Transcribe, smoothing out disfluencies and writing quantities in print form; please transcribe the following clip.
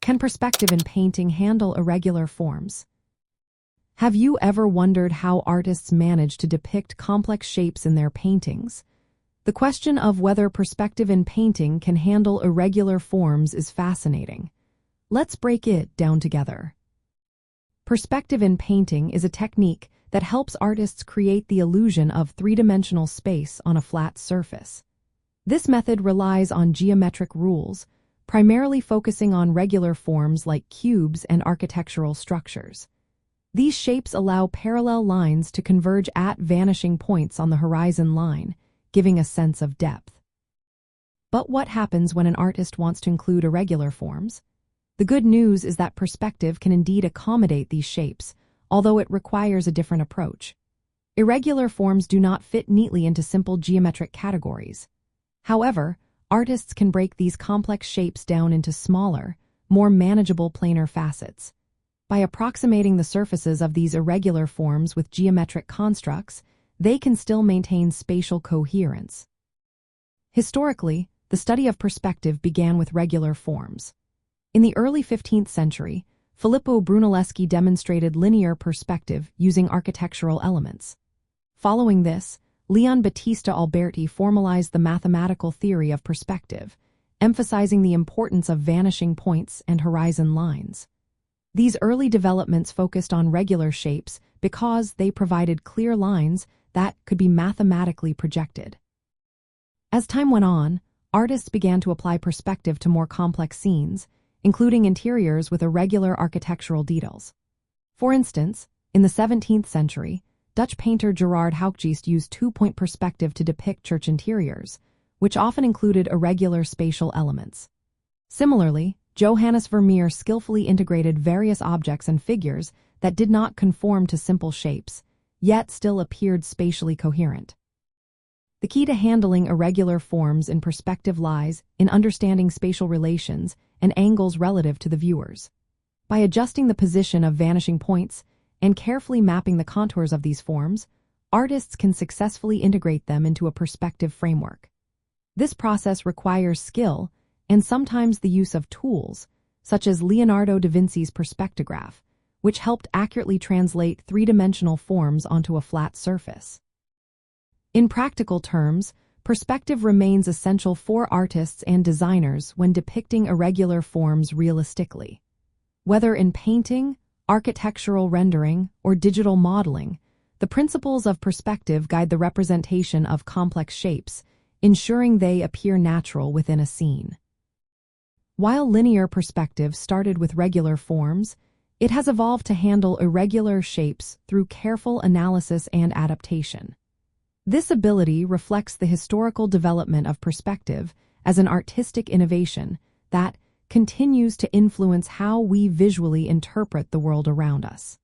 Can perspective in painting handle irregular forms? Have you ever wondered how artists manage to depict complex shapes in their paintings? The question of whether perspective in painting can handle irregular forms is fascinating. Let's break it down together. Perspective in painting is a technique that helps artists create the illusion of three-dimensional space on a flat surface. This method relies on geometric rules, primarily focusing on regular forms like cubes and architectural structures. These shapes allow parallel lines to converge at vanishing points on the horizon line, giving a sense of depth. But what happens when an artist wants to include irregular forms? The good news is that perspective can indeed accommodate these shapes, although it requires a different approach. Irregular forms do not fit neatly into simple geometric categories. However, artists can break these complex shapes down into smaller, more manageable planar facets. By approximating the surfaces of these irregular forms with geometric constructs, they can still maintain spatial coherence. Historically, the study of perspective began with regular forms. In the early 15th century, Filippo Brunelleschi demonstrated linear perspective using architectural elements. Following this, Leon Battista Alberti formalized the mathematical theory of perspective, emphasizing the importance of vanishing points and horizon lines. These early developments focused on regular shapes because they provided clear lines that could be mathematically projected. As time went on, artists began to apply perspective to more complex scenes, including interiors with irregular architectural details. For instance, in the 17th century, Dutch painter Gerard Houkgeest used two-point perspective to depict church interiors, which often included irregular spatial elements. Similarly, Johannes Vermeer skillfully integrated various objects and figures that did not conform to simple shapes, yet still appeared spatially coherent. The key to handling irregular forms in perspective lies in understanding spatial relations and angles relative to the viewers. By adjusting the position of vanishing points and carefully mapping the contours of these forms, artists can successfully integrate them into a perspective framework. This process requires skill and sometimes the use of tools, such as Leonardo da Vinci's perspectograph, which helped accurately translate three-dimensional forms onto a flat surface. In practical terms, perspective remains essential for artists and designers when depicting irregular forms realistically. Whether in painting, architectural rendering, or digital modeling, the principles of perspective guide the representation of complex shapes, ensuring they appear natural within a scene. While linear perspective started with regular forms, it has evolved to handle irregular shapes through careful analysis and adaptation. This ability reflects the historical development of perspective as an artistic innovation that continues to influence how we visually interpret the world around us.